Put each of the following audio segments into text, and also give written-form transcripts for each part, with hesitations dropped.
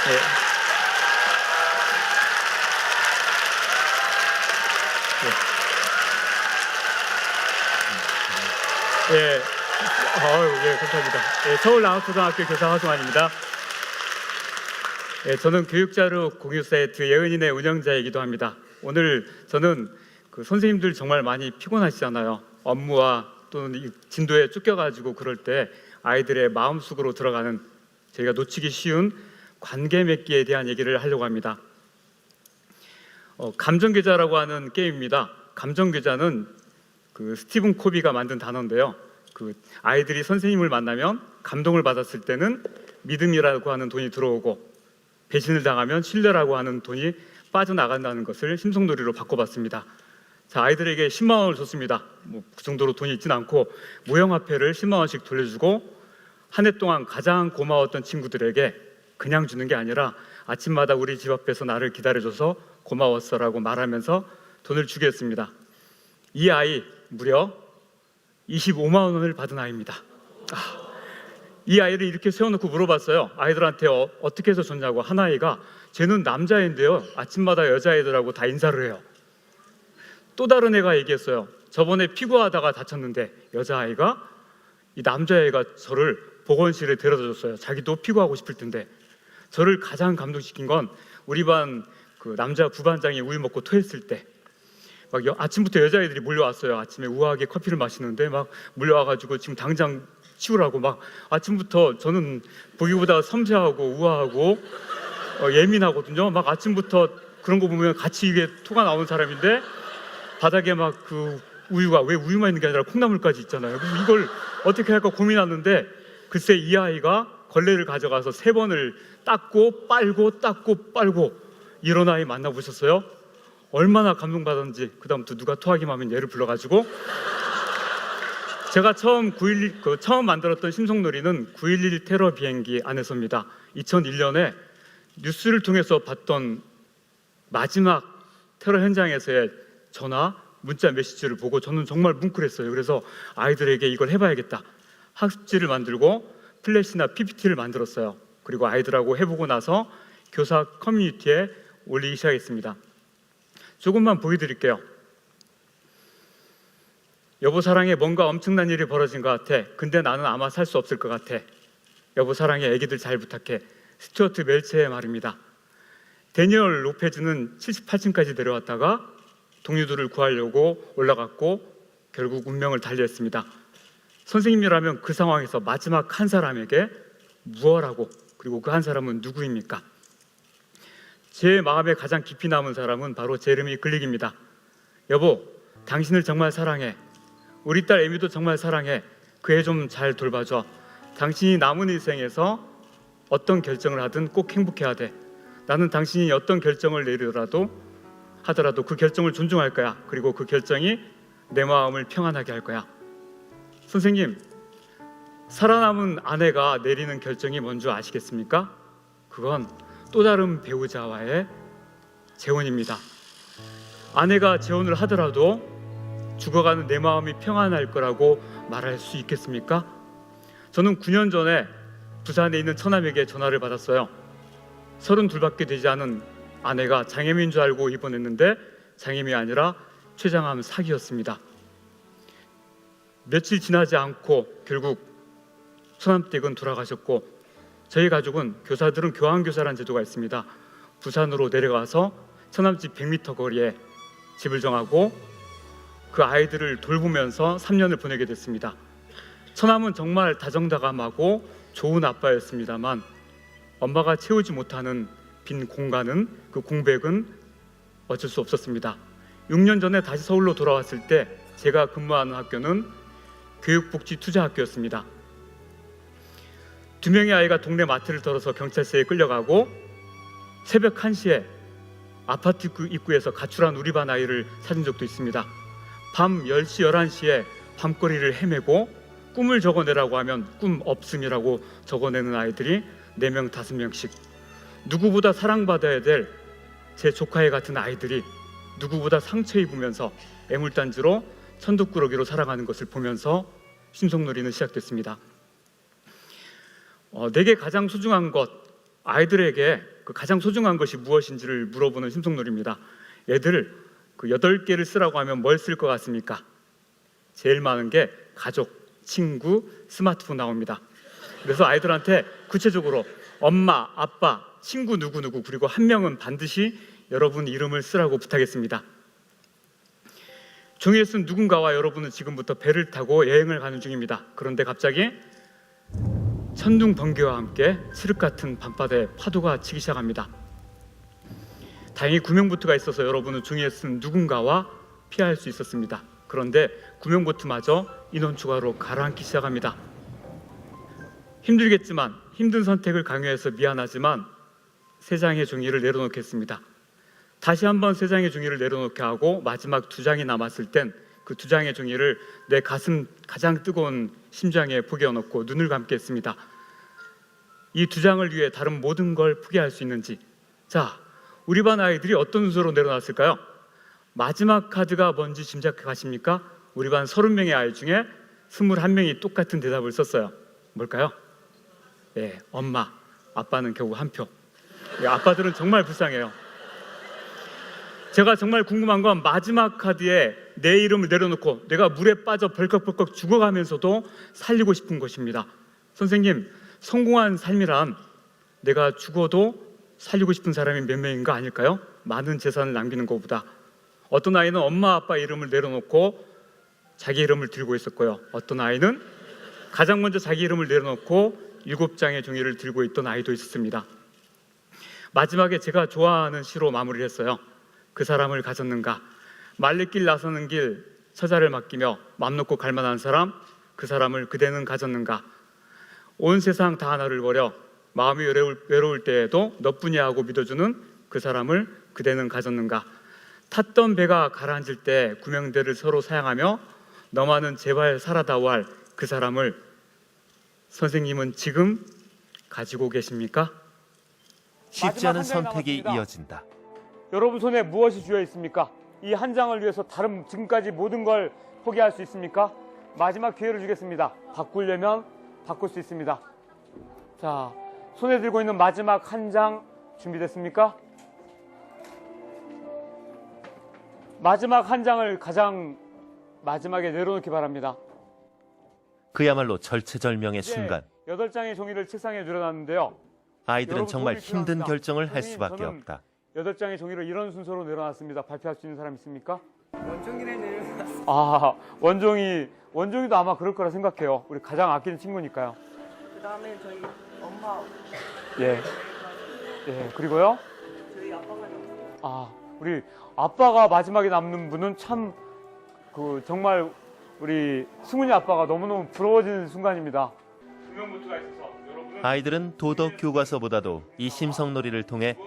예, 예, 감사합니다. 예, 서울랑학초등학교 교사 하승환입니다. 예, 저는 교육자료 공유 사이트 예은이네 운영자이기도 합니다. 오늘 저는 그 선생님들 정말 많이 피곤하시잖아요. 업무와 또는 이 진도에 쫓겨가지고 그럴 때 아이들의 마음속으로 들어가는 저희가 놓치기 쉬운 관계 맺기에 대한 얘기를 하려고 합니다. 감정교자라고 하는 게임입니다. 감정교자는 그 스티븐 코비가 만든 단어인데요. 그 아이들이 선생님을 만나면 감동을 받았을 때는 믿음이라고 하는 돈이 들어오고 배신을 당하면 신뢰라고 하는 돈이 빠져나간다는 것을 심성놀이로 바꿔봤습니다. 자, 아이들에게 10만 원을 줬습니다. 그 정도로 돈이 있진 않고 모형화폐를 10만 원씩 돌려주고 한 해 동안 가장 고마웠던 친구들에게 그냥 주는 게 아니라 아침마다 우리 집 앞에서 나를 기다려줘서 고마웠어라고 말하면서 돈을 주게 했습니다. 이 아이 무려 25만 원을 받은 아이입니다. 이 아이를 이렇게 세워놓고 물어봤어요. 아이들한테 어떻게 해서 줬냐고. 한 아이가 쟤는 남자애인데요, 아침마다 여자애들하고 다 인사를 해요. 또 다른 애가 얘기했어요. 저번에 피구하다가 다쳤는데 여자아이가 이 남자애가 저를 보건실에 데려다 줬어요. 자기도 피구하고 싶을 텐데. 저를 가장 감동시킨 건 우리 반 그 남자 부반장이 우유 먹고 토했을 때 막 아침부터 여자애들이 몰려왔어요. 아침에 우아하게 커피를 마시는데 막 몰려와가지고 지금 당장 치우라고. 막 아침부터 저는 보기보다 섬세하고 우아하고 예민하거든요. 막 아침부터 그런 거 보면 같이 이게 토가 나오는 사람인데 바닥에 막 그 우유가 왜 우유만 있는 게 아니라 콩나물까지 있잖아요. 그래서 이걸 어떻게 할까 고민하는데 글쎄 이 아이가 걸레를 가져가서 3번을 닦고 빨고 닦고 빨고 이런 아이 만나보셨어요? 얼마나 감동받았는지. 그 다음부터 누가 토하기만 하면 얘를 불러가지고 제가 처음 만들었던 심성놀이는 9.11 테러 비행기 안에서입니다. 2001년에 뉴스를 통해서 봤던 마지막 테러 현장에서의 전화, 문자 메시지를 보고 저는 정말 뭉클했어요. 그래서 아이들에게 이걸 해봐야겠다. 학습지를 만들고 플래시나 PPT를 만들었어요. 그리고 아이들하고 해보고 나서 교사 커뮤니티에 올리기 시작했습니다. 조금만 보여드릴게요. 여보 사랑해, 뭔가 엄청난 일이 벌어진 것 같아. 근데 나는 아마 살 수 없을 것 같아. 여보 사랑해, 애기들 잘 부탁해. 스튜어트 멜체의 말입니다. 데니얼 로페즈는 78층까지 내려왔다가 동료들을 구하려고 올라갔고 결국 운명을 달리했습니다. 선생님이라면 그 상황에서 마지막 한 사람에게 무엇하고, 그리고 그 한 사람은 누구입니까? 제 마음에 가장 깊이 남은 사람은 바로 제르미 글릭입니다. 여보, 당신을 정말 사랑해. 우리 딸 에미도 정말 사랑해. 그 애 좀 잘 돌봐줘. 당신이 남은 일생에서 어떤 결정을 하든 꼭 행복해야 돼. 나는 당신이 어떤 결정을 하더라도 그 결정을 존중할 거야. 그리고 그 결정이 내 마음을 평안하게 할 거야. 선생님, 살아남은 아내가 내리는 결정이 뭔지 아시겠습니까? 그건 또 다른 배우자와의 재혼입니다. 아내가 재혼을 하더라도 죽어가는 내 마음이 평안할 거라고 말할 수 있겠습니까? 저는 9년 전에 부산에 있는 처남에게 전화를 받았어요. 32밖에 되지 않은 아내가 장애미인 줄 알고 입원했는데 장애미 아니라 췌장암 사기였습니다. 며칠 지나지 않고 결국 처남댁은 돌아가셨고, 저희 가족은 교사들은 교환교사라는 제도가 있습니다. 부산으로 내려가서 처남집 100m 거리에 집을 정하고 그 아이들을 돌보면서 3년을 보내게 됐습니다. 처남은 정말 다정다감하고 좋은 아빠였습니다만 엄마가 채우지 못하는 빈 공간은, 그 공백은 어쩔 수 없었습니다. 6년 전에 다시 서울로 돌아왔을 때 제가 근무하는 학교는 교육복지투자학교였습니다. 2명의 아이가 동네 마트를 털어서 경찰서에 끌려가고 새벽 1시에 아파트 입구에서 가출한 우리 반 아이를 찾은 적도 있습니다. 밤 10시, 11시에 밤거리를 헤매고 꿈을 적어내라고 하면 꿈 없음이라고 적어내는 아이들이 4명, 5명씩. 누구보다 사랑받아야 될 제 조카애 같은 아이들이 누구보다 상처 입으면서 애물단지로 천독꾸러기로 살아가는 것을 보면서 심성놀이는 시작됐습니다. 내게 가장 소중한 것, 아이들에게 그 가장 소중한 것이 무엇인지를 물어보는 심성놀이입니다. 애들 그 8개를 쓰라고 하면 뭘 쓸 것 같습니까? 제일 많은 게 가족, 친구, 스마트폰 나옵니다. 그래서 아이들한테 구체적으로 엄마, 아빠, 친구 누구누구 그리고 한 명은 반드시 여러분 이름을 쓰라고 부탁했습니다. 종이에 쓴 누군가와 여러분은 지금부터 배를 타고 여행을 가는 중입니다. 그런데 갑자기 천둥 번개와 함께 칠흑 같은 밤바다에 파도가 치기 시작합니다. 다행히 구명보트가 있어서 여러분은 종이에 쓴 누군가와 피할 수 있었습니다. 그런데 구명보트마저 인원 추가로 가라앉기 시작합니다. 힘들겠지만 힘든 선택을 강요해서 미안하지만 3장의 종이를 내려놓겠습니다. 다시 한번 3장의 종이를 내려놓게 하고 마지막 2장이 남았을 땐 그 2장의 종이를 내 가슴 가장 뜨거운 심장에 포개어놓고 눈을 감겠습니다. 이 2장을 위해 다른 모든 걸 포기할 수 있는지. 자, 우리 반 아이들이 어떤 순서로 내려놨을까요? 마지막 카드가 뭔지 짐작해 가십니까? 우리 반 30명의 아이 중에 21명이 똑같은 대답을 썼어요. 뭘까요? 예, 엄마, 아빠는 결국 한 표. 예, 아빠들은 정말 불쌍해요. 제가 정말 궁금한 건 마지막 카드에 내 이름을 내려놓고 내가 물에 빠져 벌컥벌컥 죽어가면서도 살리고 싶은 것입니다. 선생님, 성공한 삶이란 내가 죽어도 살리고 싶은 사람이 몇 명인가 아닐까요? 많은 재산을 남기는 것보다. 어떤 아이는 엄마 아빠 이름을 내려놓고 자기 이름을 들고 있었고요. 어떤 아이는 가장 먼저 자기 이름을 내려놓고 7장의 종이를 들고 있던 아이도 있었습니다. 마지막에 제가 좋아하는 시로 마무리를 했어요. 그 사람을 가졌는가? 말레길 나서는 길 처자를 맡기며 맘 놓고 갈 만한 사람, 그 사람을 그대는 가졌는가? 온 세상 다 하나를 버려 마음이 외로울 때에도 너뿐이 하고 믿어주는 그 사람을 그대는 가졌는가? 탔던 배가 가라앉을 때 구명대를 서로 사양하며 너만은 제발 살아다오 할 그 사람을 선생님은 지금 가지고 계십니까? 쉽지 않은 선택이 남았습니다. 이어진다. 여러분 손에 무엇이 쥐어 있습니까? 이 한 장을 위해서 다른 지금까지 모든 걸 포기할 수 있습니까? 마지막 기회를 주겠습니다. 바꾸려면 바꿀 수 있습니다. 자, 손에 들고 있는 마지막 한 장 준비됐습니까? 마지막 한 장을 가장 마지막에 내려놓기 바랍니다. 그야말로 절체절명의 이제 순간. 8장의 종이를 책상에 늘어놨는데요. 아이들은 여러분 정말 도움이 힘든 필요합니다. 결정을 할 선생님, 수밖에 저는 없다. 8장의 종이를 이런 순서로 내려놨습니다. 발표할 수 있는 사람 있습니까? 원종이를 내려놨습니다. 아, 원종이도 아마 그럴 거라 생각해요. 우리 가장 아끼는 친구니까요. 그 다음에 저희 엄마, 예. 예, 그리고요. 저희 아빠가 남았어요. 아, 우리 아빠가 마지막에 남는 분은 참 정말 우리 승훈이 아빠가 너무너무 부러워지는 순간입니다. 구명보트가 있어서 여러분은 아이들은 도덕 교과서보다도 이 심성놀이를 통해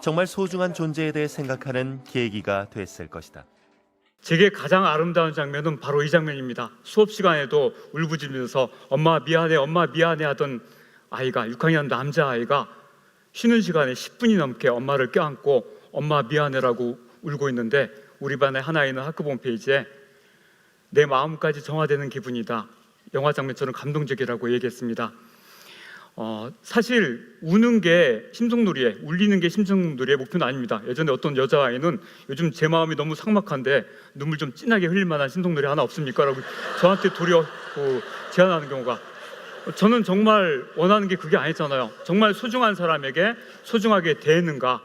정말 소중한 존재에 대해 생각하는 계기가 됐을 것이다. 제게 가장 아름다운 장면은 바로 이 장면입니다. 수업 시간에도 울부짖으면서 엄마 미안해 하던 아이가 6학년 남자아이가 쉬는 시간에 10분이 넘게 엄마를 껴안고 엄마 미안해라고 울고 있는데 우리 반의 한 아이는 학급 홈페이지에 내 마음까지 정화되는 기분이다. 영화 장면처럼 감동적이라고 얘기했습니다. 사실 우는 게 심성놀이에, 울리는 게 심성놀이의 목표는 아닙니다. 예전에 어떤 여자아이는 요즘 제 마음이 너무 삭막한데 눈물 좀 진하게 흘릴 만한 심성놀이 하나 없습니까? 라고 저한테 도리어 제안하는 경우가. 저는 정말 원하는 게 그게 아니잖아요. 정말 소중한 사람에게 소중하게 대했는가.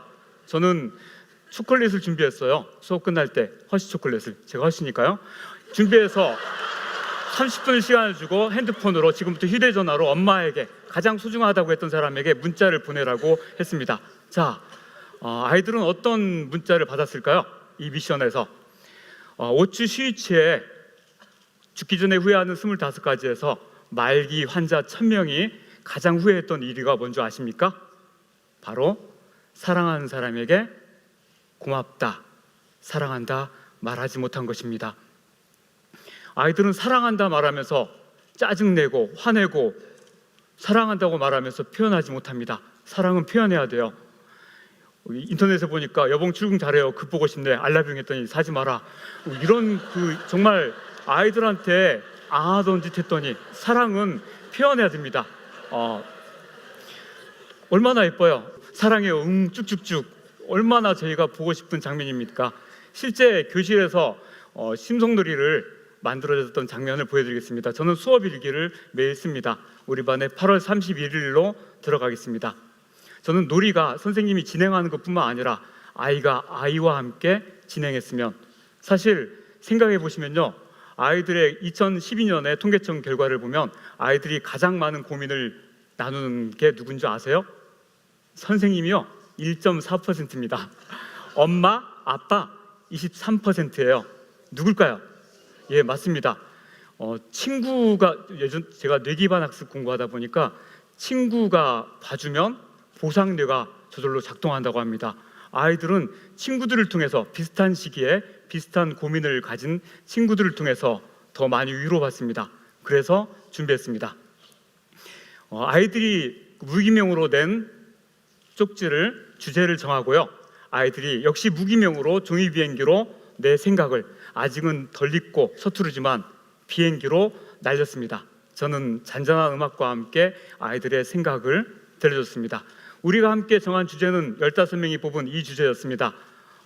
저는 초콜릿을 준비했어요. 수업 끝날 때 허쉬 초콜릿을. 제가 허쉬니까요. 준비해서 30분 시간을 주고 핸드폰으로 지금부터 휴대전화로 엄마에게 가장 소중하다고 했던 사람에게 문자를 보내라고 했습니다. 자, 아이들은 어떤 문자를 받았을까요? 이 미션에서 5주 스위치에 죽기 전에 후회하는 25가지에서 말기 환자 1000명이 가장 후회했던 1위가 뭔지 아십니까? 바로 사랑하는 사람에게 고맙다, 사랑한다 말하지 못한 것입니다. 아이들은 사랑한다 말하면서 짜증내고 화내고 사랑한다고 말하면서 표현하지 못합니다. 사랑은 표현해야 돼요. 인터넷에 보니까 여봉 출근 잘해요. 급 보고 싶네. 알라뷰 했더니 사지 마라. 이런 정말 아이들한테 안 하던 짓 했더니 사랑은 표현해야 됩니다. 얼마나 예뻐요. 사랑해요. 쭉쭉쭉. 얼마나 저희가 보고 싶은 장면입니까? 실제 교실에서 심성놀이를 만들어졌던 장면을 보여드리겠습니다. 저는 수업 일기를 매일 씁니다. 우리 반에 8월 31일로 들어가겠습니다. 저는 놀이가 선생님이 진행하는 것뿐만 아니라 아이와 함께 진행했으면, 사실 생각해 보시면요, 아이들의 2012년의 통계청 결과를 보면 아이들이 가장 많은 고민을 나누는 게 누군지 아세요? 선생님이요, 1.4%입니다. 엄마, 아빠 23%예요. 누굴까요? 예, 맞습니다. 친구가, 예전 제가 뇌기반 학습 공부하다 보니까 친구가 봐주면 보상뇌가 저절로 작동한다고 합니다. 아이들은 친구들을 통해서, 비슷한 시기에 비슷한 고민을 가진 친구들을 통해서 더 많이 위로받습니다. 그래서 준비했습니다. 아이들이 무기명으로 낸 쪽지를, 주제를 정하고요. 아이들이 역시 무기명으로 종이 비행기로 내 생각을, 아직은 덜 읽고 서투르지만 비행기로 날렸습니다. 저는 잔잔한 음악과 함께 아이들의 생각을 들려줬습니다. 우리가 함께 정한 주제는 15명이 뽑은 이 주제였습니다.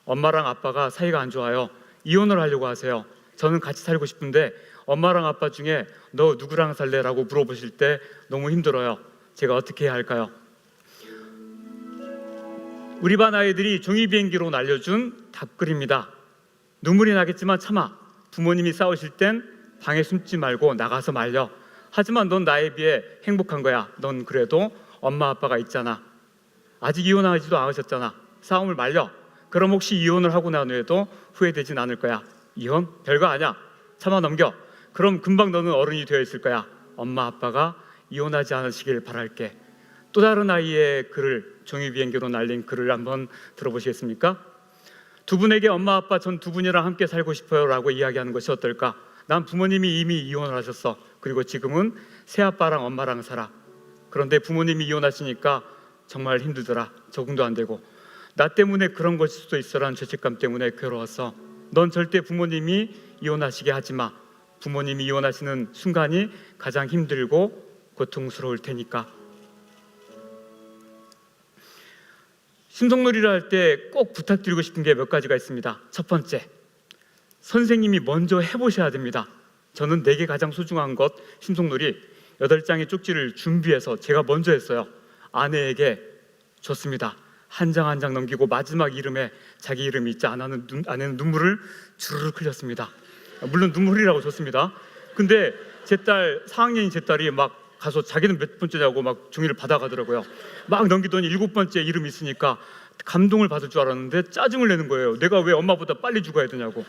엄마랑 아빠가 사이가 안 좋아요. 이혼을 하려고 하세요. 저는 같이 살고 싶은데 엄마랑 아빠 중에 너 누구랑 살래? 라고 물어보실 때 너무 힘들어요. 제가 어떻게 해야 할까요? 우리 반 아이들이 종이 비행기로 날려준 답글입니다. 눈물이 나겠지만 참아. 부모님이 싸우실 땐 방에 숨지 말고 나가서 말려. 하지만 넌 나에 비해 행복한 거야. 넌 그래도 엄마 아빠가 있잖아. 아직 이혼하지도 않으셨잖아. 싸움을 말려. 그럼 혹시 이혼을 하고 난 후에도 후회되진 않을 거야. 이혼? 별거 아니야. 참아 넘겨. 그럼 금방 너는 어른이 되어 있을 거야. 엄마 아빠가 이혼하지 않으시길 바랄게. 또 다른 아이의 글을, 종이 비행기로 날린 글을 한번 들어보시겠습니까? 두 분에게 엄마 아빠 전 두 분이랑 함께 살고 싶어요 라고 이야기하는 것이 어떨까? 난 부모님이 이미 이혼을 하셨어. 그리고 지금은 새아빠랑 엄마랑 살아. 그런데 부모님이 이혼하시니까 정말 힘들더라. 적응도 안 되고. 나 때문에 그런 것일 수도 있어라는 죄책감 때문에 괴로웠어. 넌 절대 부모님이 이혼하시게 하지 마. 부모님이 이혼하시는 순간이 가장 힘들고 고통스러울 테니까. 심성놀이를 할 때 꼭 부탁드리고 싶은 게 몇 가지가 있습니다. 첫 번째, 선생님이 먼저 해보셔야 됩니다. 저는 내게 가장 소중한 것, 심성놀이 8장의 쪽지를 준비해서 제가 먼저 했어요. 아내에게 줬습니다. 한 장 한 장 넘기고 마지막 이름에 자기 이름이 있지 않아는 아내는 눈물을 주르륵 흘렸습니다. 물론 눈물이라고 줬습니다. 근데 제 딸, 4학년인 제 딸이 막 가서 자기는 몇 번째냐고 막 종이를 받아가더라고요. 막 넘기더니 7번째 이름이 있으니까 감동을 받을 줄 알았는데 짜증을 내는 거예요. 내가 왜 엄마보다 빨리 죽어야 되냐고.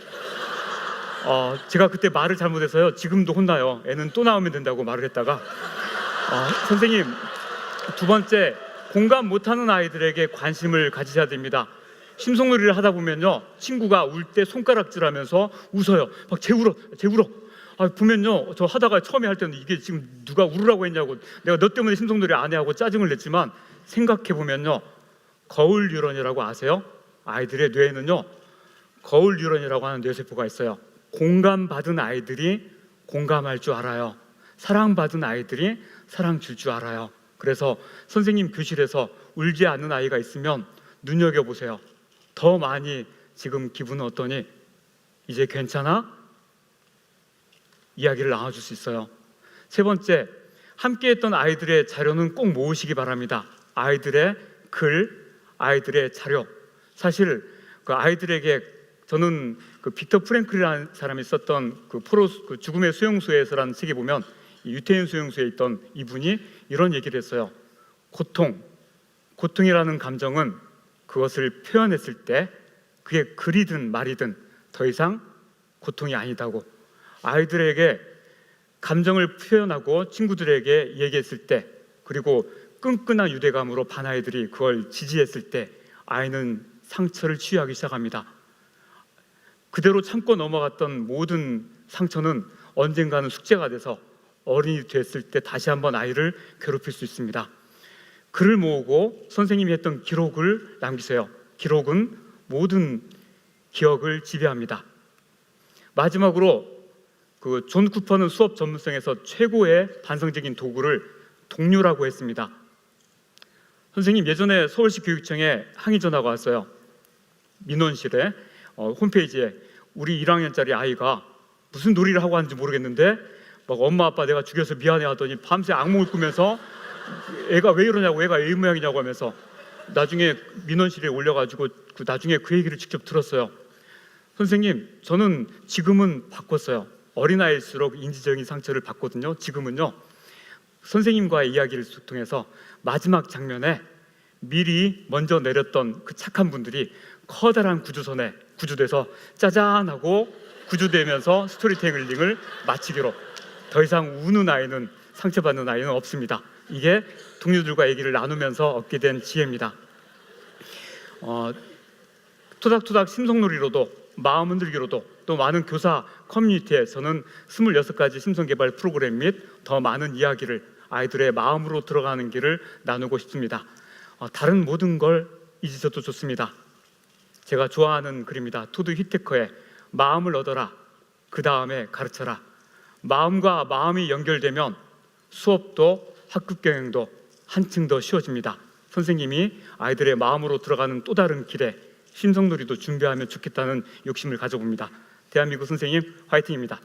제가 그때 말을 잘못해서요. 지금도 혼나요. 애는 또 나오면 된다고 말을 했다가 선생님, 두 번째, 공감 못하는 아이들에게 관심을 가지셔야 됩니다. 심성놀이를 하다 보면요, 친구가 울 때 손가락질하면서 웃어요. 막 재울어. 보면요, 저 하다가 처음에 할 때는 이게 지금 누가 울으라고 했냐고, 내가 너 때문에 심성놀이 안 해 하고 짜증을 냈지만 생각해 보면요, 거울 뉴런이라고 아세요? 아이들의 뇌에는요, 거울 뉴런이라고 하는 뇌세포가 있어요. 공감받은 아이들이 공감할 줄 알아요. 사랑받은 아이들이 사랑 줄 줄 알아요. 그래서 선생님 교실에서 울지 않는 아이가 있으면 눈여겨보세요. 더 많이 지금 기분은 어떠니? 이제 괜찮아? 이야기를 나눠줄 수 있어요. 세 번째, 함께했던 아이들의 자료는 꼭 모으시기 바랍니다. 아이들의 글, 아이들의 자료. 사실 그 아이들에게 저는 그 빅터 프랭클이라는 사람이 썼던 그 죽음의 수용소에서라는 책에 보면 이 유태인 수용소에 있던 이분이 이런 얘기를 했어요. 고통이라는 감정은 그것을 표현했을 때 그게 글이든 말이든 더 이상 고통이 아니다고. 아이들에게 감정을 표현하고 친구들에게 얘기했을 때, 그리고 끈끈한 유대감으로 반 아이들이 그걸 지지했을 때 아이는 상처를 치유하기 시작합니다. 그대로 참고 넘어갔던 모든 상처는 언젠가는 숙제가 돼서 어른이 됐을 때 다시 한번 아이를 괴롭힐 수 있습니다. 글을 모으고 선생님이 했던 기록을 남기세요. 기록은 모든 기억을 지배합니다. 마지막으로 그 존 쿠퍼는 수업 전문성에서 최고의 반성적인 도구를 동료라고 했습니다. 선생님, 예전에 서울시 교육청에 항의 전화가 왔어요. 민원실에 홈페이지에 우리 1학년짜리 아이가 무슨 놀이를 하고 하는지 모르겠는데 막 엄마 아빠 내가 죽여서 미안해 하더니 밤새 악몽을 꾸면서 애가 왜 이러냐고, 애가 애 모양이냐고 하면서 나중에 민원실에 올려가지고 나중에 그 얘기를 직접 들었어요. 선생님, 저는 지금은 바꿨어요. 어린아이일수록 인지적인 상처를 받거든요. 지금은요, 선생님과의 이야기를 통해서 마지막 장면에 미리 먼저 내렸던 그 착한 분들이 커다란 구조선에 구조돼서 짜잔 하고 구조되면서 스토리텔링을 마치기로, 더 이상 우는 아이는, 상처받는 아이는 없습니다. 이게 동료들과 얘기를 나누면서 얻게 된 지혜입니다. 토닥토닥 심성놀이로도, 마음 흔들기로도, 또 많은 교사 커뮤니티에서는 26가지 심성개발 프로그램 및 더 많은 이야기를 아이들의 마음으로 들어가는 길을 나누고 싶습니다. 다른 모든 걸 잊으셔도 좋습니다. 제가 좋아하는 글입니다. 토드 휘테커의 마음을 얻어라, 그 다음에 가르쳐라. 마음과 마음이 연결되면 수업도 학급 경영도 한층 더 쉬워집니다. 선생님이 아이들의 마음으로 들어가는 또 다른 길에 심성놀이도 준비하면 좋겠다는 욕심을 가져봅니다. 대한민국 선생님 화이팅입니다.